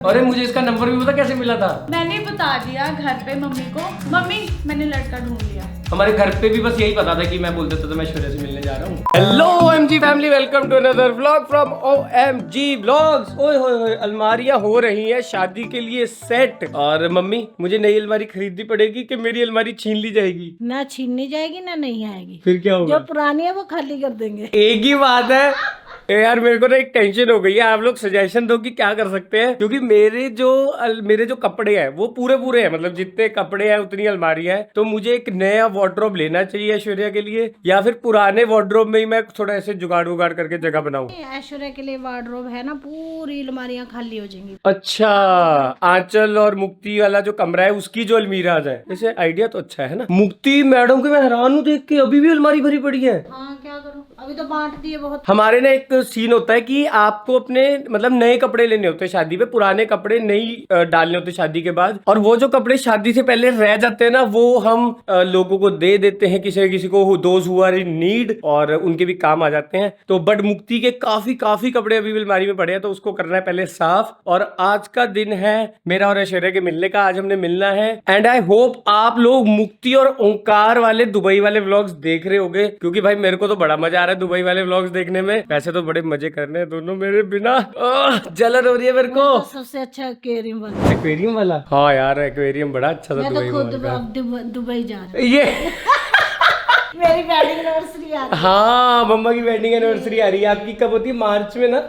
अरे मुझे इसका नंबर भी पता कैसे मिला था? मैंने बता दिया घर पे मम्मी को, मम्मी मैंने लड़का ढूंढ लिया। हमारे घर पे भी बस यही पता था कि मैं बोल देता तो मैं शौर्य से मिलने जा रहा हूँ। Hello OMG family, welcome to another vlog from OMG vlogs. ओए होए होए, अलमारियां हो रही हैं शादी के लिए सेट। और मम्मी, मुझे नई अलमारी खरीदनी पड़ेगी कि मेरी अलमारी छीन ली जाएगी? ना छीननी जाएगी ना नहीं आएगी। फिर क्या होगा? जो पुरानी है वो खाली कर देंगे। एक ही बात है। यार मेरे को ना एक टेंशन हो गई है, आप लोग सजेशन दो कि क्या कर सकते हैं, क्योंकि मेरे जो कपड़े हैं वो पूरे पूरे हैं, मतलब जितने कपड़े हैं उतनी अलमारियां हैं। तो मुझे एक नया वार्डरोब लेना चाहिए ऐश्वर्या के लिए, या फिर पुराने वार्डरोब में ही मैं थोड़ा ऐसे जुगाड़ उगाड़ करके जगह बनाऊं। ऐश्वर्या के लिए वार्डरोब है ना, पूरी अलमारियां खाली हो जाएंगी। अच्छा, आंचल और मुक्ति वाला जो कमरा है उसकी जो अलमीरा आ जाए, ऐसे आइडिया तो अच्छा है ना। मुक्ति मैडम के मैं हैरान हूँ देख के, अभी भी अलमारी भरी पड़ी है। हाँ क्या करूँ, अभी तो बांट दिए बहुत। हमारे ना एक सीन होता है कि आपको अपने मतलब नए कपड़े लेने होते हैं शादी पे, पुराने कपड़े नहीं डालने होते शादी के बाद। और वो जो कपड़े शादी से पहले रह जाते हैं ना, वो हम लोगों को दे देते हैं, किसी किसी को, those who are in need, और उनके भी काम आ जाते हैं। तो बट मुक्ति के काफी कपड़े अभी भी अलमारी में पड़े हैं, तो उसको करना है पहले साफ। और आज का दिन है मेरा और ऐश्वर्या के मिलने का, आज हमने मिलना है। एंड आई होप आप लोग मुक्ति और ओंकार वाले दुबई वाले व्लॉग्स देख रहे होगे, क्योंकि भाई मेरे को तो बड़ा मजा आ रहा है दुबई वाले व्लॉग्स देखने में। वैसे तो बड़े मजे करने हैं दोनों मेरे बिना। जलन हो रही है मेरे को। तो सबसे अच्छा एक्वेरियम वाला। एक्वेरियम वाला? हाँ यार, एक्वेरियम बड़ा अच्छा था मैं तो दुबई खुद वाला। अब दुबई जा रहा ये हूँ। मेरी वेडिंग एनिवर्सरी आ रही है। हाँ, मम्मा की वेडिंग एनिवर्सरी आ रही है। आपकी कब होती है? मार्च में ना?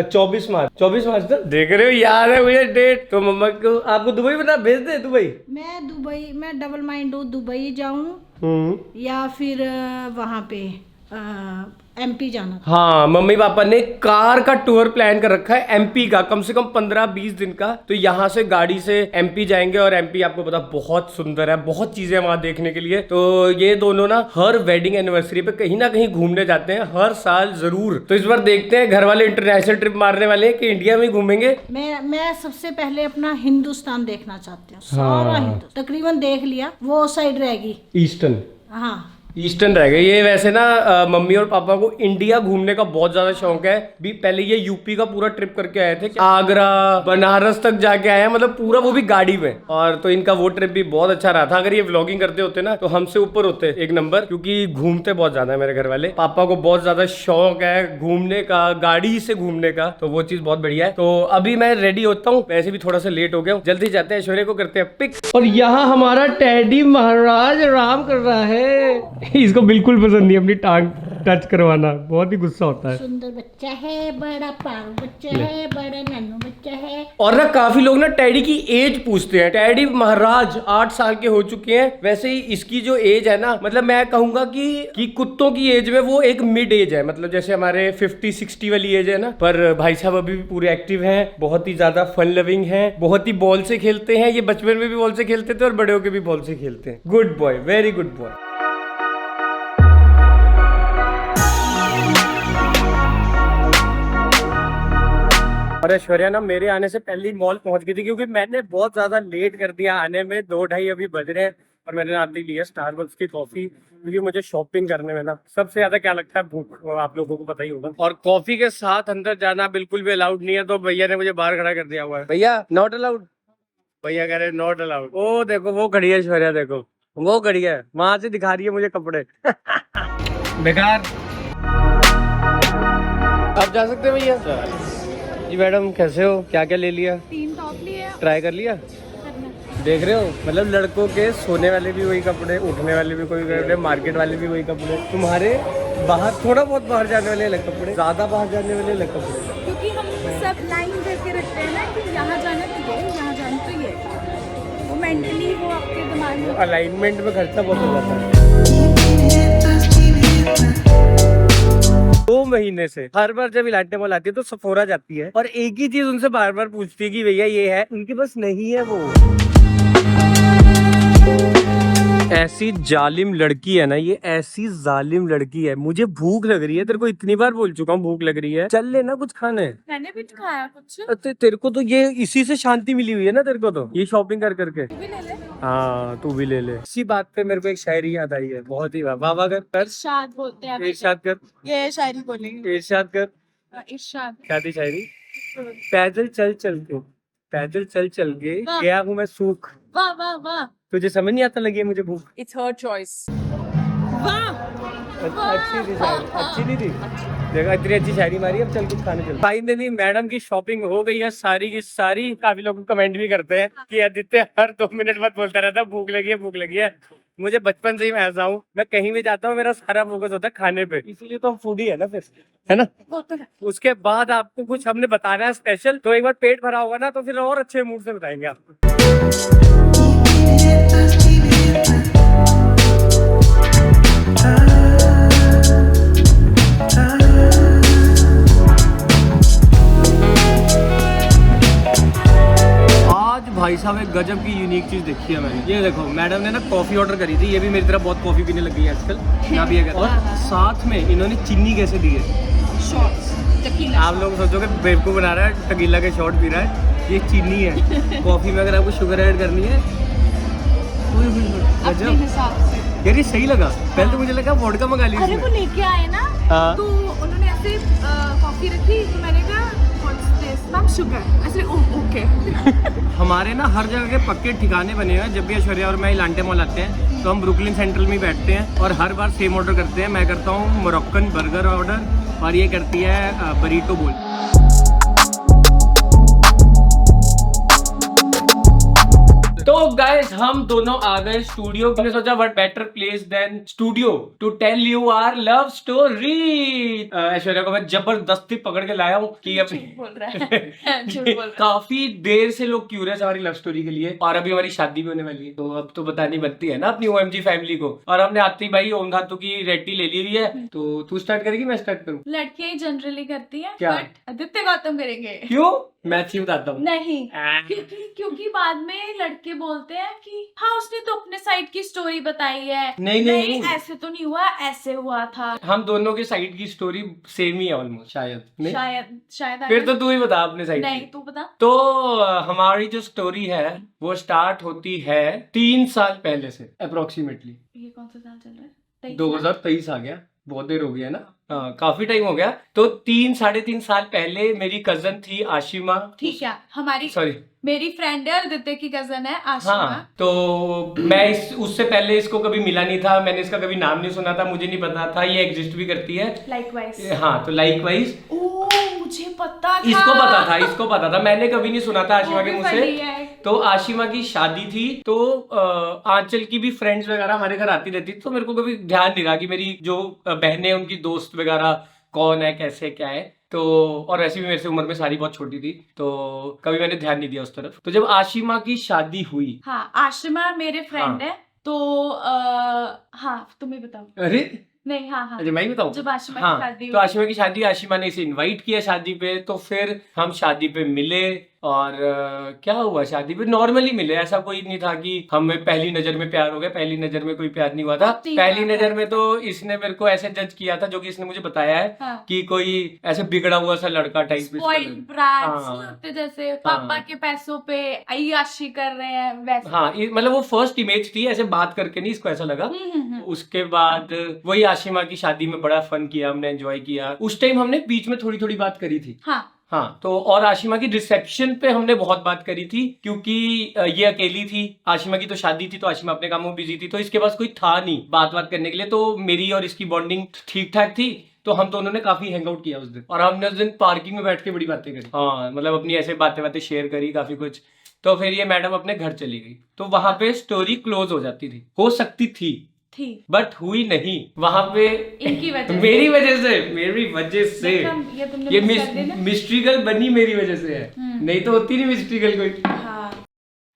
24 मार्च ना? देख रहे हो, याद है मुझे डेट। तो मम्मा को, आपको दुबई बना भेज दे? दुबई मैं डबल माइंड हूँ, दुबई जाऊँ या फिर वहाँ पे MP जाना। हाँ, मम्मी पापा ने कार का टूर प्लान कर रखा है MP का, कम से कम 15-20 दिन का। तो यहाँ से गाड़ी से MP जाएंगे, और MP आपको पता बहुत सुंदर है, बहुत चीजें वहां देखने के लिए। तो ये दोनों ना हर वेडिंग एनिवर्सरी पे कहीं ना कहीं घूमने जाते हैं, हर साल जरूर। तो इस बार देखते हैं, घर वाले इंटरनेशनल ट्रिप मारने वाले हैं कि इंडिया में घूमेंगे। मैं सबसे पहले अपना हिंदुस्तान देखना चाहती हूँ। सारा हिंदुस्तान तकरीबन देख लिया, वो साइड रहेगी ईस्टर्न। हाँ, ईस्टर्न रह गए ये। वैसे ना मम्मी और पापा को इंडिया घूमने का बहुत ज्यादा शौक है। भी पहले ये यूपी का पूरा ट्रिप करके आए थे, आगरा बनारस तक जाके आए हैं, मतलब पूरा, वो भी गाड़ी में। और तो इनका वो ट्रिप भी बहुत अच्छा रहा था। अगर ये व्लॉगिंग करते होते ना तो हमसे ऊपर होते एक नंबर, क्योंकि घूमते बहुत ज्यादा है मेरे घर वाले। पापा को बहुत ज्यादा शौक है घूमने का, गाड़ी से घूमने का, तो वो चीज बहुत बढ़िया है। तो अभी मैं रेडी होता हूँ, वैसे भी थोड़ा सा लेट हो गया हूँ। जल्दी जाते हैं, ऐश्वर्या को करते हैं पिक। और यहाँ हमारा टेडी महाराज आराम कर रहा है। इसको बिल्कुल पसंद नहीं अपनी टांग टच करवाना, बहुत ही गुस्सा होता है। सुंदर बच्चा है, बड़ा पारू बच्चा है, बड़ा नन्नू बच्चा है। और ना काफी लोग ना टैडी की एज पूछते हैं। टैडी महाराज 8 साल के हो चुके हैं। वैसे ही इसकी जो एज है ना, मतलब मैं कहूंगा कि कुत्तों की एज में वो एक मिड एज है, मतलब जैसे हमारे 50-60 वाली एज है ना। पर भाई साहब अभी भी पूरे एक्टिव हैं, बहुत ही ज्यादा फन लविंग हैं, बहुत ही बॉल से खेलते हैं। ये बचपन में भी बॉल से खेलते थे और बड़े होके भी बॉल से खेलते हैं। Good boy, very good boy. और ऐश्वर्या ना मेरे आने से पहले ही मॉल पहुंच गई थी, क्योंकि मैंने बहुत ज्यादा लेट कर दिया आने में। 2-2:30 अभी बज रहे हैं, और मैंने आते ही लिया स्टारबक्स की कॉफी, क्योंकि मुझे शॉपिंग करने में ना सबसे ज्यादा क्या लगता है, भूख, आप लोगों को पता ही होगा। और कॉफी के साथ अंदर जाना बिल्कुल भी अलाउड नहीं है, तो भैया ने मुझे बाहर खड़ा कर दिया हुआ है। भैया नॉट अलाउड, भैया कह रहे नॉट अलाउड। ओ देखो वो खड़ी है ऐश्वर्या, देखो वो खड़ी है, वहां से दिखा रही है मुझे कपड़े। बेकार। आप जा सकते हैं भैया। जी मैडम, कैसे हो? क्या क्या ले लिया? 3 टॉप लिए। ट्राई कर लिया? देख रहे हो, मतलब लड़कों के सोने वाले भी वही कपड़े, उठने वाले भी कोई कपड़े, मार्केट वाले भी वही कपड़े। तुम्हारे बाहर थोड़ा बहुत बाहर जाने वाले अलग कपड़े, ज्यादा बाहर जाने वाले अलग कपड़े। क्योंकि हम सब लाइन करके रखते हैं ना कि यहाँ जाना तो ये, यहाँ जाना तो ये, वो मेंटली वो आपके दिमाग में अलाइनमेंट में खर्चा बहुत हो जाता है। 2 महीने से हर बार जब इलाटे मॉल आती है तो सफोरा जाती है, और एक ही चीज उनसे बार बार पूछती है कि भैया ये है, उनके पास नहीं है वो। ऐसी जालिम लड़की है ना ये, ऐसी जालिम लड़की है। मुझे भूख लग रही है, तेरे को इतनी बार बोल चुका हूँ भूख लग रही है, चल लेना कुछ खाने। मैंने भी तो खाया कुछ। तेरे को तो ये इसी से शांति मिली हुई है ना, तेरे को तो ये शॉपिंग कर करके। तू भी ले ले। हाँ तू भी ले ले। इसी बात पे मेरे को एक शायरी याद आई है, बहुत ही वाह वाह कर। इरशाद बोलते हैं। इरशाद कर। ये शायरी बोलेंगे। इरशाद कर। इरशाद। क्या थी शायरी? पैदल चल चल के पैदल चल चल के वाह। गया हूँ मैं सूख, वाह वाह वाह, तुझे समझ नहीं आता लगी है मुझे भूख। It's her choice. वाह अच्छी थी शायरी, अच्छी नहीं थी? देखा इतनी अच्छी शायरी मारी, अब चल कुछ खाने चल। फाइनली मैडम की शॉपिंग हो गई है सारी की सारी। काफी लोग कमेंट भी करते हैं कि आदित्य हर 2 मिनट बाद बोलता रहता है भूख लगी है भूख लगी है। मुझे बचपन से ही मैं ऐसा हूँ, मैं कहीं भी जाता हूँ मेरा सारा फोकस होता है खाने पे, इसीलिए तो हम फूडी है ना फिर, है ना। वो तो है। उसके बाद आपको कुछ हमने बताना है स्पेशल, तो एक बार पेट भरा होगा ना तो फिर और अच्छे मूड से बताएंगे आपको। आज भाई साहब एक गजब की यूनिक चीज देखी है मैंने। ये देखो मैडम ने ना कॉफी ऑर्डर करी थी, ये भी मेरी तरह बहुत कॉफी पीने लग गई है आजकल ना भी है। और साथ में इन्होंने चीनी कैसे दी है, शॉट्स टकीला। आप लोग सोचोगे बेवकूफ बना रहा है, टकीला के शॉट पी रहा है, ये चीनी है कॉफी में। अगर आपको शुगर ऐड करनी है अपने गजब हिसाब से। यार, ये सही लगा। पहले तो मुझे लगा वोडका मंगा ली अरे वो इसने। लेके आए ना, हाँ। तो उन्होंने ऐसे कॉफी रखी, तो मैंने कहा व्हाट्स दिस मैम, शुगर। ऐसे ओके। हमारे ना हर जगह के पक्के ठिकाने बने हुए हैं। जब भी ऐश्वर्या और मैं इलांटे मॉल आते हैं तो हम ब्रुकलिन सेंट्रल में बैठते हैं और हर बार सेम ऑर्डर करते हैं। मैं करता हूँ मोरक्कन बर्गर ऑर्डर और ये करती है बरीटो बोल। तो गाइस हम दोनों आ गए स्टूडियो। मैंने सोचा what better place than studio to tell you our love story. Aishwarya को मैं जबरदस्ती पकड़ के लाया हूँ कि झूठ बोल रहा है। झूठ बोल रहा है। काफी देर से लोग क्यूरियस हमारी लव स्टोरी के लिए, और अभी हमारी शादी भी होने वाली है तो अब तो बतानी बनती है ना अपनी OMG फैमिली को। और हमने आते ही भाई ओम धातु की रेटी ले ली हुई है, तो तू स्टार्ट करेगी मैं स्टार्ट करूँ? लड़कियां ही जनरली करती हैं, क्या? बट आदित्य गौतम करेंगे। क्यों? मैं अच्छी बताता हूँ। नहीं, क्योंकि बाद में लड़के बोलते हैं कि हाँ उसने तो अपने साइड की स्टोरी बताई है। नहीं। ऐसे तो नहीं हुआ, ऐसे हुआ था। हम दोनों के साइड की स्टोरी सेम ही है ऑलमोस्ट, शायद नहीं? शायद फिर तो तू ही बता अपने साइड नहीं, की। तू बता। तो हमारी जो स्टोरी है वो स्टार्ट होती है 3 साल पहले से अप्रोक्सीमेटली। ये कौन सा साल चल रहा है? 2023 आ गया, बहुत देर हो गया ना। हाँ, काफी टाइम हो गया। तो 3-3.5 साल पहले मेरी कजन थी आशिमा। ठीक है, हमारी सॉरी मेरी फ्रेंड है, आदित्य की कजन है आशिमा। हाँ, तो मैं उससे पहले इसको कभी मिला नहीं था, मैंने इसका कभी नाम नहीं सुना था, मुझे नहीं पता था ये एग्जिस्ट भी करती है। लाइकवाइज। हाँ, तो लाइकवाइज ओ मुझे पता था। इसको पता था, मैंने कभी नहीं सुना था आशिमा के मुंह से। तो आशिमा की शादी थी, तो आंचल की भी फ्रेंड्स वगैरह हमारे घर आती रहती, तो मेरे को कभी ध्यान नहीं रहा कि मेरी जो बहनें उनकी दोस्त वगैरह कौन है कैसे क्या है। तो और वैसे भी मेरे से उम्र में सारी बहुत छोटी थी, तो कभी मैंने ध्यान नहीं दिया उस तरफ। तो जब आशिमा की शादी हुई, हाँ आशिमा मेरे फ्रेंड है, तो हाँ तुम्हें बताओ। अरे नहीं, हाँ हाँ अच्छा मैं ही बताऊं। जब आशिमा हाँ, की शादी तो आशिमा की शादी, आशिमा ने इसे इनवाइट किया शादी पे, तो फिर हम शादी पे मिले। और क्या हुआ शादी पे, नॉर्मली मिले, ऐसा कोई नहीं था कि हमें पहली नजर में प्यार हो गया। पहली नजर में कोई प्यार नहीं हुआ था। पहली नजर में तो इसने मेरे को ऐसे जज किया था, जो कि इसने मुझे बताया है हाँ। कि कोई ऐसे बिगड़ा हुआ सा लड़का टाइप जैसे पापा के पैसों पे अय्याशी कर रहे हैं वैसे। हाँ, मतलब वो फर्स्ट इमेज थी, ऐसे बात करके नहीं इसको ऐसा लगा। उसके बाद वही आशिमा की शादी में बड़ा फन किया हमने, एंजॉय किया। उस टाइम हमने बीच में थोड़ी थोड़ी बात करी थी। हाँ, तो और आशिमा की रिसेप्शन पे हमने बहुत बात करी थी, क्योंकि ये अकेली थी। आशिमा की तो शादी थी, तो आशिमा अपने कामों में बिजी थी, तो इसके पास कोई था नहीं बात करने के लिए। तो मेरी और इसकी बॉन्डिंग ठीक ठाक थी, तो हम दोनों ने काफी हैंग आउट किया उस दिन। और हमने उस दिन पार्किंग में बैठ के बड़ी बातें करी। हाँ, मतलब अपनी ऐसे बातें शेयर करी काफी कुछ। तो फिर ये मैडम अपने घर चली गई, तो वहां पे स्टोरी क्लोज हो जाती थी, हो सकती थी बट हुई नहीं वहां पे। इनकी वजह मेरी वजह से ये मिस्ट्री गर्ल बनी, मेरी वजह से है, नहीं तो होती नहीं मिस्ट्री गर्ल कोई।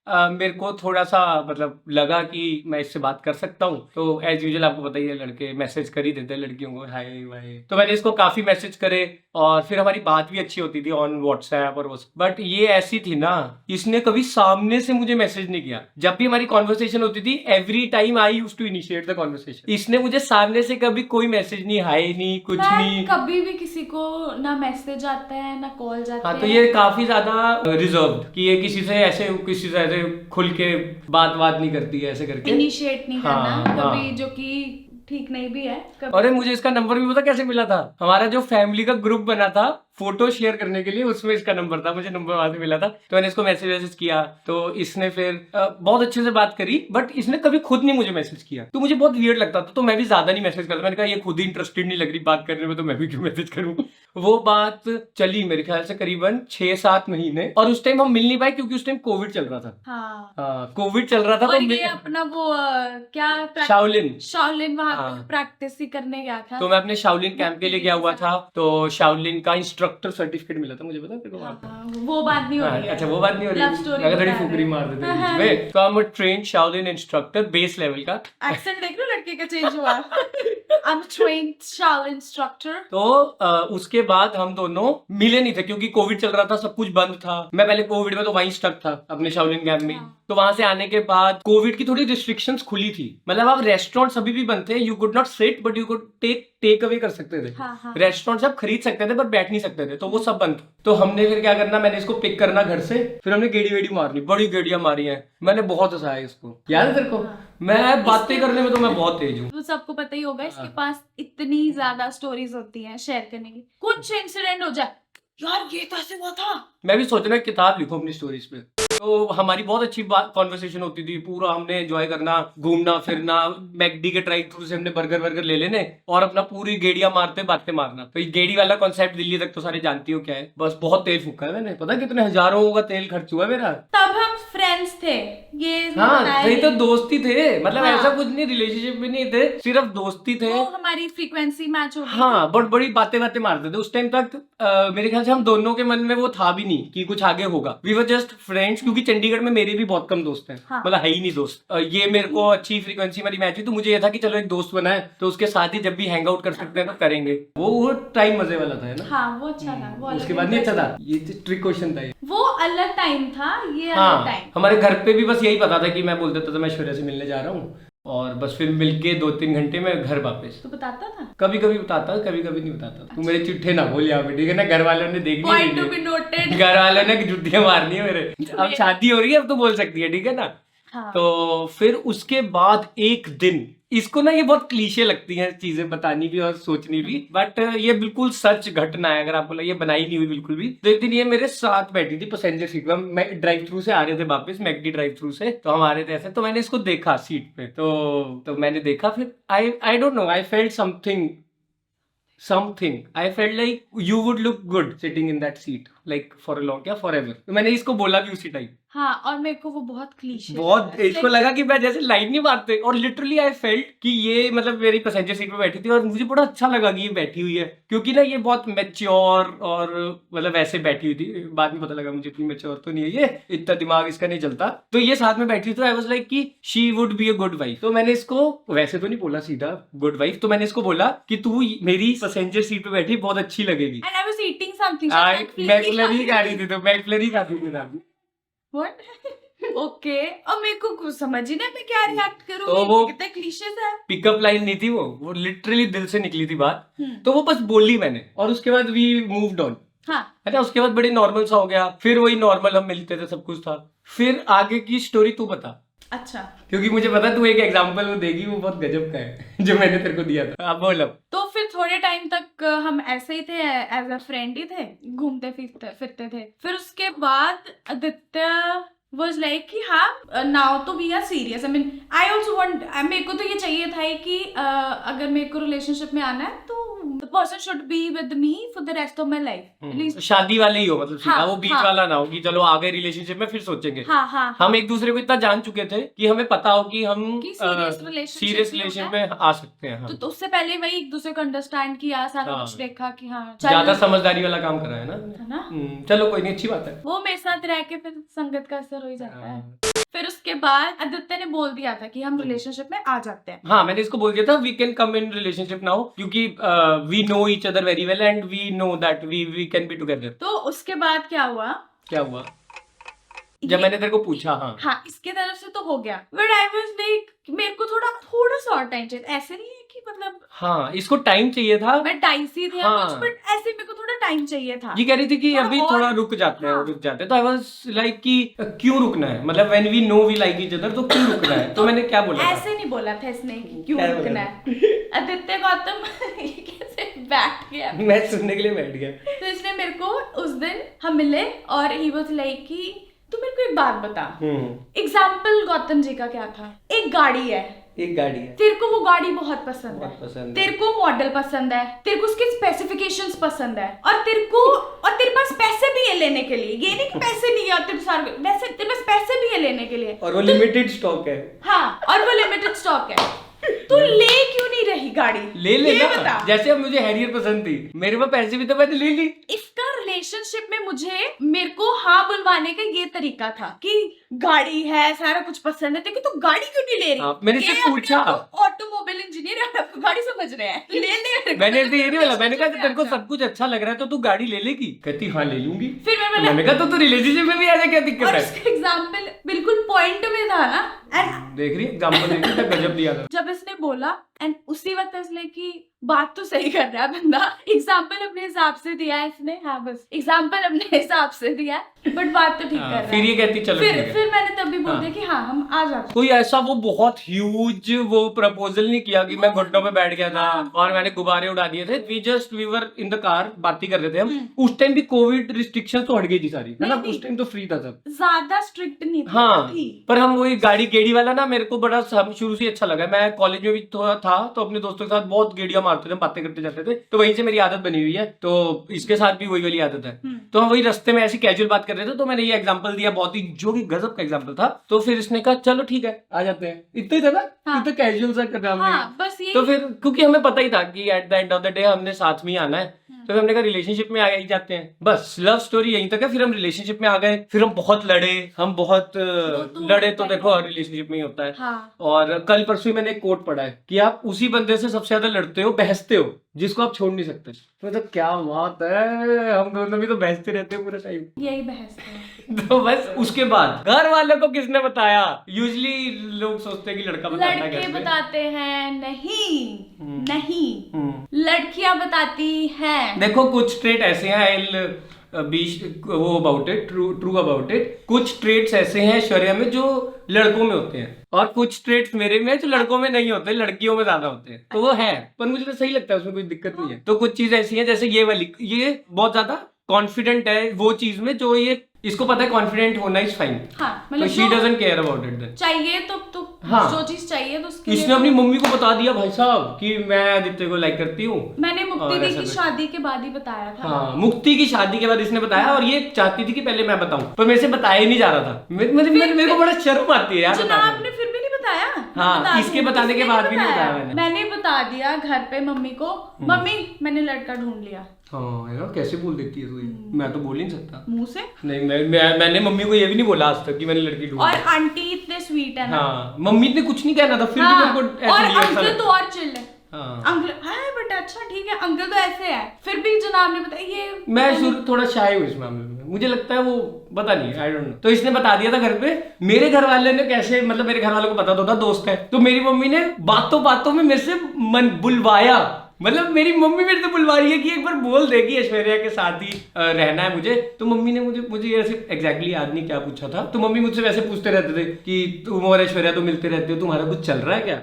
मेरे को थोड़ा सा मतलब लगा कि मैं इससे बात कर सकता हूँ, तो एज यूजुअल आपको पता ही है लड़के मैसेज कर ही देते हैं लड़कियों को, हाय वाय। तो मैंने इसको काफी मैसेज करे और फिर हमारी बात भी अच्छी होती थी ऑन व्हाट्सएप और वो। बट ये ऐसी थी ना, इसने कभी सामने से मुझे मैसेज नहीं किया। जब भी हमारी कॉन्वर्सेशन होती थी, every time I used to initiate the conversation. इसने मुझे सामने से कभी कोई मैसेज नहीं, हाय नहीं, कुछ नहीं। कभी भी किसी को ना मैसेज आता है ना कॉल जाते हैं। हाँ, तो ये काफी ज्यादा रिजर्व कि ये किसी से ऐसे खुल के बात नहीं करती है, ऐसे करके इनिशिएट नहीं करना कभी, जो कि ठीक नहीं भी है। अरे मुझे इसका नंबर भी पता कैसे मिला था? हमारा जो फैमिली का ग्रुप बना था फोटो शेयर करने के लिए, उसमें इसका नंबर था, मुझे नंबर वहां से मिला था, तो मैंने इसको मैसेज किया, तो इसने फिर बहुत अच्छे से बात करी, बट इसने कभी खुद नहीं मुझे मैसेज किया, तो मुझे बहुत वियर्ड लगता था, तो मैं भी ज्यादा नहीं मैसेज करता। मैंने कहा ये खुद ही इंटरेस्टेड नहीं लग रही बात करने में, तो मैं भी क्यों मैसेज करूं। वो बात चली मेरे ख्याल से करीबन 6-7 महीने, और उस टाइम हम मिल नहीं पाए क्योंकि उस टाइम कोविड चल रहा था। हाँ कोविड चल रहा था, और तो ये अपना वो क्या शाओलिन वहाँ हाँ। प्रैक्टिस ही करने गया था। तो मैं अपने शाओलिन कैंप के लिए गया हुआ था, तो शाओलिन का इंस्ट्रक्टर सर्टिफिकेट मिला था मुझे, पता है तेरे को वहाँ पे? हाँ, वो बात नहीं हो रही है। अच्छा वो बात नहीं हो रही, Love story मैं थोड़ी बता फुकरी रहे मार देते हैं बीच में। तो I'm a trained Shaolin instructor base level का। एक्सेंट देख लो लड़के का चेंज हुआ। I'm a trained Shaolin instructor। तो उसके बाद हम दोनों मिले नहीं थे क्योंकि कोविड चल रहा था, सब कुछ बंद था। मैं पहले कोविड में तो वहीं स्टक था अपने शाओलिन कैंप में। हाँ। तो वहां से आने के बाद कोविड की थोड़ी रिस्ट्रिक्शंस खुली थी, मतलब अब रेस्टोरेंट्स अभी भी बंद थे, you could not sit but you could take away कर सकते थे। हाँ। रेस्टोरेंट्स आप खरीद सकते थे पर बैठ नहीं सकते थे, तो वो सब बंद था। तो हमने फिर क्या करना, मैंने इसको पिक करना घर से, फिर हमने गेड़ी वेड़ी मारनी, बड़ी गेड़ियां मारी हैं, मैंने बहुत हंसाया इसको, याद है तेरे को? मैं बातें करने में तो मैं बहुत तेज हूँ। तो सबको पता ही होगा इसके पास इतनी ज्यादा स्टोरीज होती हैं शेयर करने की। कुछ इंसिडेंट हो जाए, यार ये तो ऐसे हुआ था। मैं भी सोच रहा हूँ किताब लिखूं अपनी स्टोरीज पे। तो हमारी बहुत अच्छी बात कॉन्वर्सेशन होती थी, पूरा हमने एंजॉय करना, घूमना फिरना, मैकडी के ड्राइव थ्रू से हमने बर्गर ले लेने और अपना पूरी गेड़ियां मारते बातें मारना। तो ये गेड़ी वाला कॉन्सेप्ट दिल्ली तक तो सारे जानती हो क्या है, बस बहुत तेल फूका है मैंने, पता कितने हजारों का तेल खर्च हुआ मेरा। तब हम फ्रेंड्स थे, ये हाँ बताया थे, तो नहीं। दोस्ती थे, मतलब हाँ। ऐसा कुछ नहीं, रिलेशनशिप भी नहीं थे, सिर्फ दोस्ती थे। वो हमारी फ्रीक्वेंसी मैच हो गई। हाँ बट बड़ी बातें मारते थे उस टाइम तक। मेरे ख्याल से हम दोनों के मन में वो था भी नहीं कि कुछ आगे होगा, वी वर जस्ट फ्रेंड्स। क्योंकि चंडीगढ़ में मेरे भी बहुत कम दोस्त हैं, हाँ। मतलब है ही नहीं दोस्त। ये मेरे को अच्छी फ्रीक्वेंसी मेरी मैच हुई, तो मुझे ये था कि चलो एक दोस्त बना है तो उसके साथ ही जब भी हैंग आउट कर सकते हैं तो करेंगे। वो टाइम मजे वाला था, है ना? हाँ वो अच्छा था, वो उसके अलग बाद नहीं अच्छा था, interest ये ट्रिक क्वेश्चन था ये। वो अलग टाइम था, ये अलग हाँ टाइम। हमारे घर पे भी बस यही पता था कि मैं बोल देता था मैं ऐश्वर्या से मिलने जा रहा हूँ, और बस फिर मिलके 2-3 घंटे में घर वापस। तो बताता था, कभी कभी बताता, कभी कभी नहीं बताता। तू मेरे चिट्ठे ना बोल यहाँ पे, ठीक है ना? घर वालों ने देखनी पॉइंट टू है, बी नोटेड। घर वालों ने जुटियां मारनी है मेरे। अब शादी हो रही है, अब तो बोल सकती है, ठीक है ना? हाँ। तो फिर उसके बाद एक दिन, इसको ना ये बहुत क्लीशे लगती हैं चीजें बतानी भी और सोचनी भी, बट ये बिल्कुल सच घटना है, अगर आपको लगे ये बनाई नहीं हुई बिल्कुल भी। तो एक दिन ये मेरे साथ बैठी थी पैसेंजर सीट में, मैं ड्राइव थ्रू से आ रहे थे वापस, मैकडी ड्राइव थ्रू से, तो हम आ रहे थे ऐसे, तो मैंने इसको देखा सीट पे, तो मैंने देखा, फिर I don't know, I felt something I felt like you would look good sitting in that seat like for a long, क्या forever। तो मैंने इसको बोला भी उसी टाइम। हाँ और मेरे को वो बहुत क्लीशे बहुत, इसको लगा कि मैं जैसे लाइन नहीं मारते, और लिटरली आई फेल्ट कि ये मतलब मेरी पैसेंजर सीट पे बैठी थी, और मुझे बड़ा अच्छा लगा कि ये बैठी हुई है, क्योंकि ना ये बहुत मैच्योर और मतलब ऐसे बैठी हुई थी। बाद में पता लगा मुझे इतनी मैच्योर तो नहीं है, ये इतना दिमाग इसका नहीं चलता। तो ये साथ में बैठी, तो आई वाज लाइक कि she would be a good wife. तो मैंने इसको वैसे तो नहीं बोला सीधा गुड वाइफ, तो मैंने इसको बोला कि तू मेरी पैसेंजर सीट पे बैठी बहुत अच्छी लगेगी। and I was eating something मैकफ्लरी खा रही थी, तो मैकफ्लरी खाती थी ना। What? ओके और मेरे को कुछ समझ ही नहीं मैं क्या रिएक्ट करूं। तो वो कितने क्लीशे है। पिकअप लाइन नहीं थी, वो लिटरली दिल से निकली थी बात। तो वो बस बोली मैंने, और उसके बाद वी मूव्ड ऑन। हाँ है ना? उसके बाद बड़ी नॉर्मल सा हो गया, फिर वही नॉर्मल हम मिलते थे, सब कुछ था। फिर आगे की स्टोरी तू बता, अच्छा। क्योंकि मुझे पता तू एक एग्जांपल वो देगी, वो बहुत गजब का है जो मैंने तेरे को दिया था। अब बोल। अब तो फिर थोड़े टाइम तक हम ऐसे ही थे, एज अ फ्रेंड ही थे, घूमते फिरते थे। फिर उसके बाद आदित्य was like कि हाँ नाउ तो we are serious. I mean I also want, मेरे को तो ये चाहिए था कि अगर मेरे को रिलेशनशिप में आना है तो the person should be with me for the rest of my life. शादी वाले ही हो, मतलब सीधा हाँ, वो बीच हाँ, वाला ना हो कि चलो आगे रिलेशनशिप में फिर सोचेंगे। हाँ, हाँ, हम एक दूसरे को इतना जान चुके थे कि हमें पता हो कि हम सीरियस रिलेशन में आ सकते हैं। हाँ। तो उससे पहले वही एक दूसरे को अंडरस्टैंड किया, सारा हाँ। कुछ देखा कि हाँ ज्यादा समझदारी वाला काम करा है ना, है ना? चलो कोई नहीं, अच्छी बात है। वो मेरे साथ रह के फिर संगत का असर हो ही जाता है। फिर उसके बाद आदित्य ने बोल दिया था कि हम रिलेशनशिप में आ जाते हैं। हाँ मैंने इसको बोल दिया था we can come in relationship now, क्योंकि we know each other very well and we know that we can be together. तो उसके बाद क्या हुआ जब मैंने तेरे को पूछा, हाँ इसके तरफ से तो हो गया, बट आई वाज लाइक मेरे को थोड़ा सा और टाइम चाहिए। ऐसे नहीं है कि मतलब हाँ, इसको टाइम चाहिए था। मैं डाइसी थे हाँ। कुछ, बट ऐसे मेरे को थोड़ा टाइम चाहिए था। ये कह रही थी कि थोड़ा अभी और- थोड़ा रुक जाते हैं, हाँ। रुक जाते हैं। तो आई वाज लाइक कि क्यों रुकना है, मतलब when we know we like each other, तो क्यों रुकना है? तो मैंने क्या बोला था? ऐसे नहीं बोला था इसने कि क्यों क्या बोला रुकना है। आदित्य गौतम ये कैसे बैठ गया। मैं सुनने के लिए बैठ गया। तो इसने मेरे को उस दिन हम मिले और ही वाज लाइक कि तू मेरे को एक बात बता। एग्जाम्पल गौतम जी का क्या था, एक गाड़ी है, एक गाड़ी है, तेरे को वो गाड़ी बहुत पसंद बहुत है, पसंद है। तेरे को मॉडल पसंद है, तेरे को उसके स्पेसिफिकेशंस पसंद है, और तेरे पास पैसे भी है लेने के लिए। ये नहीं कि पैसे नहीं है और तेरे सारे वैसे तेरे पास पैसे भी है लेने के लिए, और वो लिमिटेड स्टॉक है। हाँ, और वो लिमिटेड स्टॉक है। तू ले क्यों नहीं रही गाड़ी? ले ये लेना। बता। जैसे अब मुझे हैरियर पसंद थी, मेरे पास पैसे भी तो मैंने ले ली। इसका रिलेशनशिप में मेरे को हाँ बुलवाने का ये तरीका था कि गाड़ी है, सारा कुछ पसंद है, तो तू गाड़ी क्यों नहीं ले रही? हाँ, मैंने ये इससे पूछा। ऑटोमोबाइल इंजीनियर है, आपको गाड़ी समझ रहे हैं, ले ले। मैंने तो ये नहीं बोला, मैंने कहा कि तेरे को सब कुछ अच्छा लग रहा है तो तू गाड़ी ले लेगी। कहती हाँ ले लूंगी। फिर तो मैंने कहा तो तू रिलेशनशिप में भी आ जा, क्या दिक्कत और है? इसका एग्जाम्पल बिल्कुल पॉइंट में था ना। एंड देख रही एग्जाम्पल, देख रही गजब दिया था। जब इसने बोला एंड उसी वक्त इसलिए कि बात तो सही कर रहा है बंदा, एग्जाम्पल अपने हिसाब से दिया है इसने। हाँ, बस एग्जाम्पल अपने हिसाब से दिया है, बट बात तो ठीक कर रहा है। फिर ये कहती चलो ठीक है। फिर मैंने तभी बोल हाँ। दिया कि हाँ हम आ जाते। कोई ऐसा वो बहुत ह्यूज वो प्रपोजल नहीं किया कि मैं घुटनों पे बैठ गया था और मैंने गुब्बारे उड़ा दिए थे। We were in the car, बात ही कर रहे थे हम। उस टाइम भी कोविड रिस्ट्रिक्शन तो हट गई थी सारी, है ना? नहीं, उस टाइम तो फ्री था सब। ज्यादा स्ट्रिक्ट नहीं थी, हाँ, थी। पर हम वही गाड़ी गेड़ी वाला ना, मेरे को बड़ा शुरू से अच्छा लगा। मैं कॉलेज में भी थोड़ा था तो अपने दोस्तों के साथ बहुत गेड़ियां मारते थे, बातें करते जाते थे, तो वहीं से मेरी आदत बनी हुई है। तो इसके साथ भी वही वाली आदत है। तो हम वही रास्ते में ऐसी कैजुअल बात कर रहे थे, तो मैंने ये एग्जांपल दिया, बहुत ही जो कि गजब का एग्जांपल था। तो फिर इसने कहा चलो ठीक है आ जाते हैं। इतना ही था ना, हाँ। इतना कैजुअल सा कर रहा हमने। हाँ, बस ये। तो फिर क्योंकि हमें पता ही था कि at the end of the day हमने साथ में ही आना है, तो हमने कहा रिलेशनशिप में आ ही जाते हैं। बस लव स्टोरी यहीं तक है। फिर हम रिलेशनशिप में आ गए, फिर हम बहुत लड़े, हम बहुत लड़े तो देखो रिलेशनशिप में ही होता है। हाँ। और कल परसों मैंने एक कोट पढ़ा है कि आप उसी बंदे से सबसे ज्यादा लड़ते हो, बहसते हो, जिसको आप छोड़ नहीं सकते। मतलब क्या बात है, हम दोनों भी तो बहसते रहते हैं पूरा टाइम। यही बहस है। तो बस उसके बाद घर वालों को किसने बताया? यूजली लोग सोचते हैं कि लड़का बताता है लड़के घर में। बताते हैं, नहीं लड़कियां बताती हैं। देखो कुछ ट्रेट ऐसे हैं, आई बी वो about it, true about it. कुछ ट्रेट्स ऐसे हैं शौर्य में जो लड़कों में होते हैं, और कुछ ट्रेट्स मेरे में जो लड़कों में नहीं होते, लड़कियों में ज्यादा होते हैं। तो वो है, पर मुझे तो सही लगता है, उसमें कोई दिक्कत नहीं है। तो कुछ चीज ऐसी है, जैसे ये वाली, ये बहुत ज्यादा कॉन्फिडेंट है वो चीज में, जो ये इसको पता है कॉन्फिडेंट होना इज फाइन। हाँ, तो मतलब she doesn't care about it then. चाहिए तो हाँ। जो चीज चाहिए तो उसके इसने लिए अपनी मम्मी को बता दिया भाई साहब कि मैं आदित्य को लाइक करती हूँ। मैंने मुक्ति और दी ऐसा की कुछ। शादी के बाद ही बताया था। हाँ, मुक्ति की शादी के बाद इसने बताया, और ये चाहती थी कि पहले मैं बताऊं, पर मेरे से बताया ही नहीं जा रहा था। मेरे को बड़ा शर्म आती है यार जनाब बताने ने फिर भी नहीं बताया। हाँ, बता इसके दूं, बताने के किसने बाद भी नहीं बताया मैंने बता दिया घर पे मम्मी को, मम्मी मैंने लड़का ढूंढ लिया। हाँ यार, कैसे बोल देती है तू ये? मैं तो बोल ही नहीं सकता। मुंह से। नहीं, मैंने मम्मी को ये भी नहीं बोला आज तक कि मैंने लड़की ढूंढी। और आंटी इतने स्वीट है ना। हाँ, मम्मी ने कुछ नहीं कहना था, फिर हाँ, भी मेरे को ऐसे और weird सा अंकल लगता। तो और चिल है। हाँ। अंकल है बेटा, अच्छा ठीक है, अंकल तो ऐसे है। फिर भी जनाब ने बताया ये। मैं शुरू थोड़ा शाय हूँ इस मामले में, मुझे लगता है वो पता नहीं, आई डोंट नो। तो इसने बता दिया था घर पे। मेरे घर वाले ने कैसे, मतलब मेरे घर वालों को पता तो था दोस्त है, तो मेरी मम्मी ने बातों बातों में मेरे से मन बुलवाया। मतलब मेरी मम्मी मेरे से बुलवा रही है कि एक बार बोल दे कि ऐश्वर्या के साथ ही रहना है मुझे। तो मम्मी ने मुझे ऐसे एग्जैक्टली याद नहीं क्या पूछा था। तो मम्मी मुझसे वैसे पूछते रहते थे कि तुम और ऐश्वर्या तो मिलते रहते हो, तुम्हारा कुछ चल रहा है क्या?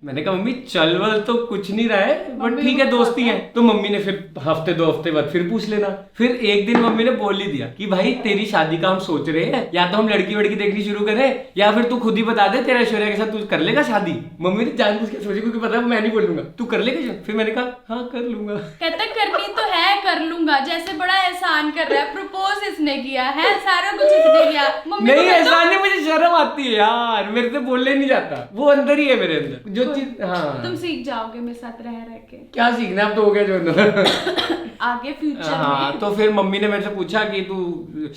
मैंने कहा मम्मी चल वल तो कुछ नहीं रहा है, बट ठीक है दोस्ती है। तो मम्मी ने फिर हफ्ते 2 हफ्ते बाद फिर पूछ लेना। फिर एक दिन मम्मी ने बोल ही दिया कि भाई तेरी शादी का हम सोच रहे हैं, या तो हम लड़की वड़की देखनी शुरू करें, या फिर तू खुद ही बता दे तेरा ऐश्वर्या के साथ तू कर लेगा शादी। मम्मी ने जानबूझ के सोची, क्योंकि पता है मैं नहीं बोलूंगा, तू कर लेगा। फिर मैंने कहा हाँ कर लूंगा। कहता करनी तो है, कर लूंगा, जैसे बड़ा एहसान कर रहा है। प्रपोज इसने किया है, सारा कुछ इसने किया। मम्मी नहीं, को ऐसा नहीं, मुझे शर्म आती है यार, मेरे से बोलने नहीं जाता, वो अंदर ही है मेरे अंदर जो चीज। हाँ, तुम सीख जाओगे मेरे साथ रह के। क्या सीखना, अब तो हो गया जो अंदर। आगे फ्यूचर हाँ, में। तो फिर मम्मी ने मेरे से पूछा कि तू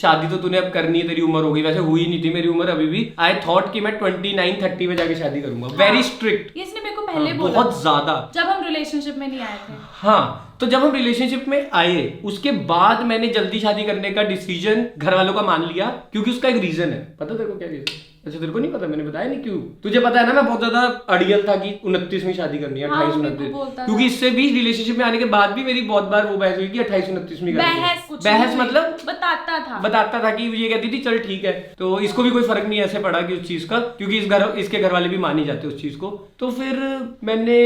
शादी तो तूने अब करनी है, तेरी उम्र हो गई। वैसे हुई नहीं थी मेरी उम्र अभी भी। आई थॉट कि मैं 29-30 में जाके शादी करूंगा। वेरी स्ट्रिक्ट, ये इसने मेरे को पहले बोला बहुत ज्यादा। जब हम रिलेशनशिप में नहीं आए थे। हाँ, तो जब हम रिलेशनशिप में आए उसके बाद मैंने जल्दी शादी करने का डिसीजन घर वालों का मान लिया, क्योंकि उसका एक रीजन है। पता तेरे को क्या रीजन? अच्छा तेरे को नहीं पता, मैंने बताया नहीं क्यों। तुझे पता है ना मैं बहुत ज्यादा अड़ियल था कि 29वीं शादी करनी है, 28 29, क्योंकि इससे भी रिलेशनशिप में आने के बाद भी मेरी बहुत बार वो बहस हुई कि 28 29वीं बहस मतलब बताता था कि ये कहती थी चल ठीक है, तो इसको भी कोई फर्क नहीं ऐसे पड़ा कि उस चीज का, क्योंकि इसके घर वाले भी मान ही जाते उस चीज को। तो फिर मैंने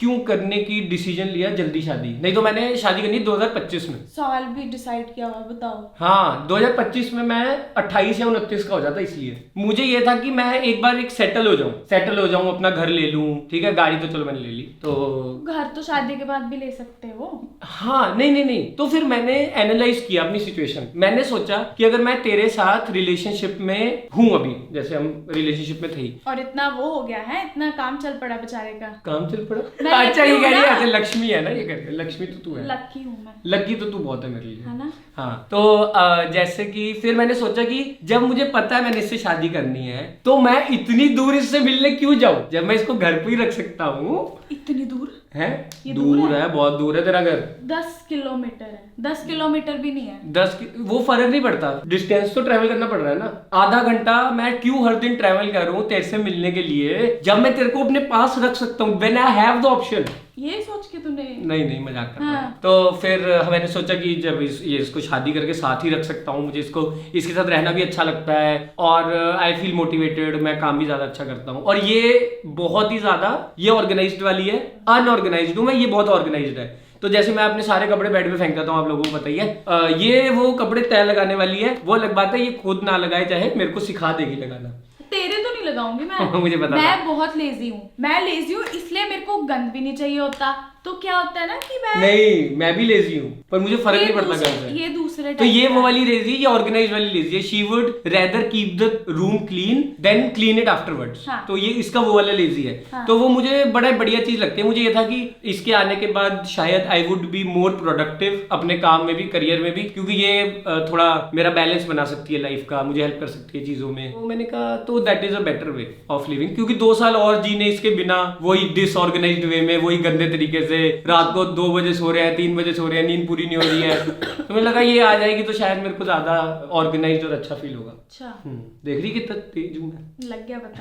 क्यों करने की डिसीजन लिया जल्दी शादी, नहीं तो मैंने शादी करनी 2025 में। साल भी डिसाइड किया हुआ, बताओ। हाँ 2025 में मैं 28 या 29 का हो जाता, इसलिए मुझे ये था कि मैं एक बार सेटल हो जाऊं, अपना घर ले लूं, ठीक है, गाड़ी तो चलो मैंने ले ली, तो घर तो शादी के बाद भी ले सकते हो। हाँ नहीं, तो फिर मैंने एनालाइज किया अपनी सिचुएशन। मैंने सोचा कि अगर मैं तेरे साथ रिलेशनशिप में हूँ, अभी जैसे हम रिलेशनशिप में थे और इतना वो हो गया है, इतना काम चल पड़ा बेचारे का। काम चल पड़ा, अच्छा ये कह रही है, अच्छा लक्ष्मी है ना, ये कह रही है लक्ष्मी तो तू है। लक्की हूँ मैं। लक्की तो तू बहुत है मेरे लिए, है ना। हाँ तो जैसे कि फिर मैंने सोचा कि जब मुझे पता है मैंने इससे शादी करनी है तो मैं इतनी दूर इससे मिलने क्यों जाऊं, जब मैं इसको घर पे ही रख सकता हूँ। इतनी दूर है? दूर है, बहुत दूर है तेरा घर। 10 किलोमीटर है, 10 किलोमीटर भी नहीं है। वो फर्क नहीं पड़ता, डिस्टेंस तो ट्रेवल करना पड़ रहा है ना। आधा घंटा मैं क्यों हर दिन ट्रेवल करूं तेरे से मिलने के लिए, जब मैं तेरे को अपने पास रख सकता हूँ, when I have the option. ये सोच के तूने? नहीं मजाक कर रहा हूं। तो फिर मैंने सोचा कि जब इसको शादी करके साथ ही रख सकता हूँ, मुझे इसके साथ रहना भी अच्छा लगता है और आई फील मोटिवेटेड, मैं काम भी ज्यादा अच्छा करता हूँ। और ये बहुत ही ज्यादा ये ऑर्गेनाइज्ड वाली है, अनऑर्गेनाइज्ड हूँ मैं, ये बहुत ऑर्गेनाइज्ड है। तो जैसे मैं अपने सारे कपड़े बेड पे फेंक देता हूँ, आप लोगों को पता ही है। ये वो कपड़े तय लगाने वाली है, वो लगवाता है, ये खुद ना लगाए, चाहे मेरे को सिखा देगी लगाना। तेरे तो नहीं लगाऊंगी मैं। मुझे पता मैं बहुत लेजी हूँ, इसलिए मेरे को गंद भी नहीं चाहिए होता। तो क्या होता है ना कि मैं भी लेजी हूँ, पर मुझे फर्क नहीं पड़ता घर से। ये दूसरे तो ये वो वाली लेजी, ये ऑर्गेनाइज वाली लेजी है। She would rather keep the room clean than clean it afterwards. तो ये इसका वो वाला लेजी है। तो वो मुझे बड़ा बढ़िया चीज लगती है। मुझे ये था कि इसके आने के बाद शायद I would be more productive अपने काम में भी, करियर में भी, क्योंकि ये थोड़ा मेरा बैलेंस बना सकती है लाइफ का, मुझे हेल्प कर सकती है चीजों में। तो मैंने कहा तो that is a better way of living, क्योंकि 2 साल और जीने इसके बिना वही डिसऑर्गेनाइज्ड वे में, वही गंदे तरीके से, रात को 2 बजे सो रहे हैं, 3 बजे सो रहे हैं, नींद पूरी नहीं हो रही है। तो मुझे लगा ये आ जाएगी तो शायद मेरे को ज्यादा ऑर्गेनाइज्ड और अच्छा फील होगा। अच्छा देख रही कितना तेज हूं मैं, लग गया पता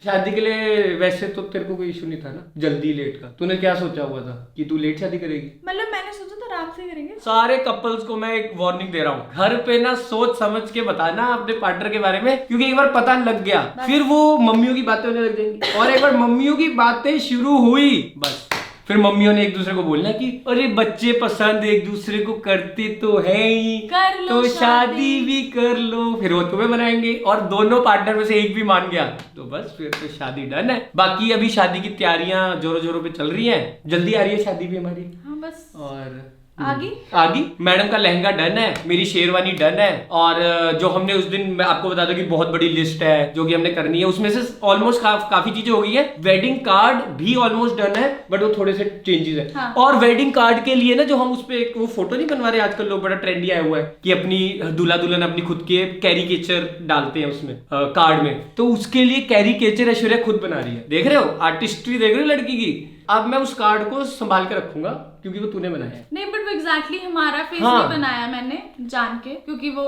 शादी के लिए वैसे तो तेरे को कोई इशू नहीं था ना, जल्दी लेट का। तूने क्या सोचा हुआ था कि तू लेट शादी करेगी? मतलब मैंने सोचा था आराम से करेंगे। सारे कपल्स को मैं एक वार्निंग दे रहा हूँ, घर पे ना सोच समझ के बताना अपने पार्टनर के बारे में, क्योंकि एक बार पता लग गया फिर वो मम्मियों की बातें होने लग जाएंगी, और एक बार मम्मियों की बातें शुरू हुई बस फिर मम्मियों ने एक दूसरे को बोलना कि अरे बच्चे पसंद एक दूसरे को करते तो है ही, कर लो तो शादी भी कर लो, फिर वो तुम्हें बनाएंगे। और दोनों पार्टनर में से एक भी मान गया तो बस फिर तो शादी डन है। बाकी अभी शादी की तैयारियां जोरों जोरों पे चल रही हैं, जल्दी आ रही है शादी भी हमारी। हाँ बस। और आगी मैडम का लहंगा डन है, मेरी शेरवानी डन है, और जो हमने उस दिन मैं आपको बता दूं कि बहुत बड़ी लिस्ट है जो कि हमने करनी है, उसमें से ऑलमोस्ट काफी चीजें हो गई है। वेडिंग कार्ड भी ऑलमोस्ट डन है, बट वो थोड़े से चेंजेस है। हाँ। और वेडिंग कार्ड के लिए ना जो हम उस पे एक वो फोटो नहीं बनवा रहे, आजकल लोग बड़ा ट्रेंडी आया हुआ है कि अपनी दूल्हा दुल्हन अपनी खुद के कैरिकेचर डालते हैं उसमें कार्ड में, तो उसके लिए कैरिकेचर ऐश्वर्या खुद बना रही है। देख रहे हो आर्टिस्ट्री, देख रहे हो लड़की की। अब मैं उस कार्ड को संभाल के रखूंगा क्योंकि वो तूने बनाया है। नहीं बट वो एग्जैक्टली हमारा फेस नहीं बनाया मैंने जान के, क्योंकि वो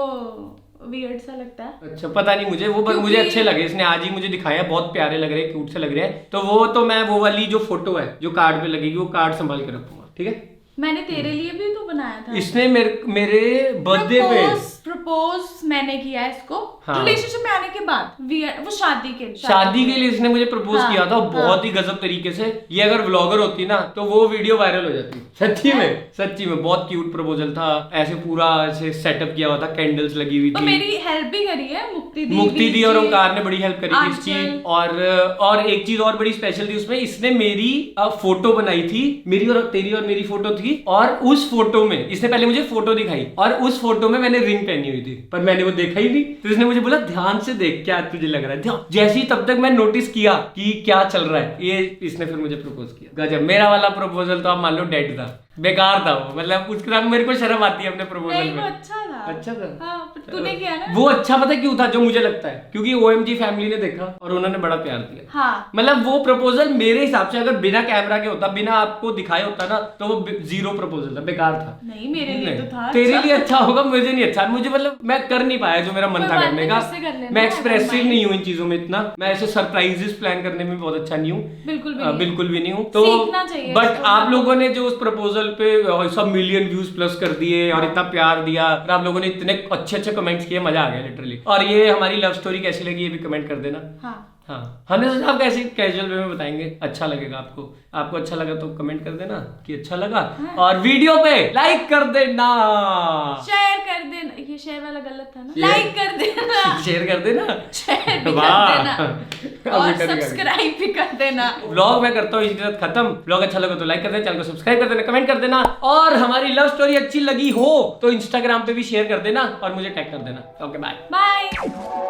वियर्ड सा लगता है। अच्छा पता नहीं मुझे वो, पर मुझे अच्छे लगे, इसने आज ही मुझे दिखाया, बहुत प्यारे लग रहे हैं, क्यूट से लग रहे हैं। तो वो तो मैं वो वाली जो फोटो है जो कार्ड पे लगेगी वो कार्ड संभाल के रखूंगा, ठीक है। मैंने तेरे लिए भी तो बनाया था। इसने मेरे बर्थडे पे प्रपोज मैंने किया इसको। हाँ। रिलेशनशिप में आने के बाद वो शादी के लिए इसने मुझे प्रपोज किया था, बहुत ही गजब तरीके से। ये अगर व्लॉगर होती ना तो वो वीडियो वायरल हो जाती। सच्ची में बहुत क्यूट प्रपोजल था, ऐसे पूरा ऐसे सेटअप किया हुआ था, कैंडल्स लगी हुई थी। मेरी हेल्प भी करी है मुक्ति दी और ओंकार ने बड़ी हेल्प करी थी इसकी। और एक चीज और बड़ी स्पेशल थी उसमें, इसने मेरी फोटो बनाई थी, मेरी और तेरी और मेरी फोटो थी, और उस फोटो में इसने पहले मुझे फोटो दिखाई और उस फोटो में मैंने रिंग पहनी हुई थी, पर मैंने वो देखा ही नहीं। तो इसने मुझे बोला ध्यान से देख क्या तुझे लग रहा है, ध्यान। जैसे ही तब तक मैं नोटिस किया कि क्या चल रहा है, ये इसने फिर मुझे प्रपोज किया। गजब, मेरा वाला प्रपोजल तो आप मान लो डेड था। बेकार था वो, मतलब उसके साथ मेरे को शर्म आती है अपने प्रपोजल नहीं वो में। अच्छा था। अच्छा था। हाँ पर तूने किया ना। वो अच्छा पता क्यों था, जो मुझे लगता है, क्योंकि OMG फैमिली ने देखा और उन्होंने बड़ा प्यार दिया। हाँ मतलब वो प्रपोजल मेरे हिसाब से अगर बिना कैमरा के होता, बिना आपको दिखाए होता ना, तो वो 0 प्रपोजल था, बेकार था। नहीं मेरे लिए तो था। तेरे लिए अच्छा होगा, मुझे नहीं अच्छा। मुझे मतलब मैं कर नहीं पाया जो मेरा मन कोई था बात करने नहीं, का। फिर से कर लेना, मैं I don't एक्सप्रेसिव mind। नहीं हूँ इन चीजों में इतना, मैं ऐसे सरप्राइजेस प्लान करने में बहुत अच्छा नहीं हूँ, बिल्कुल भी नहीं। बिल्कुल भी नहीं हूँ। तो सीखना चाहिए बट इसको। आप लोगों ने जो उस प्रपोजल पे सब मिलियन व्यूज प्लस कर दिए और इतना प्यार दिया और आप लोगों ने इतने अच्छे अच्छे कमेंट्स किए, मजा आ गया लिटरली। और ये हमारी लव स्टोरी कैसी लगी ये भी कमेंट कर देना। हाँ हाँ, हमने सोचा आप कैसे कैजुअल वे में बताएंगे, अच्छा लगेगा आपको। आपको अच्छा लगा तो कमेंट कर देना कि अच्छा लगा, और वीडियो पे लाइक कर देना, शेयर कर देना। ये शेयर वाला गलत था ना। लाइक कर देना, शेयर कर देना, शेयर भी कर वाह। देना और सब्सक्राइब भी कर देना। व्लॉग मैं करता हूँ इसी के साथ खत्म। व्लॉग अच्छा लगा तो लाइक कर देना, चैनल को सब्सक्राइब कर देना, कमेंट कर देना, और हमारी लव स्टोरी अच्छी लगी हो तो इंस्टाग्राम पे भी शेयर कर देना और मुझे टैग कर देना। Okay bye. बाय।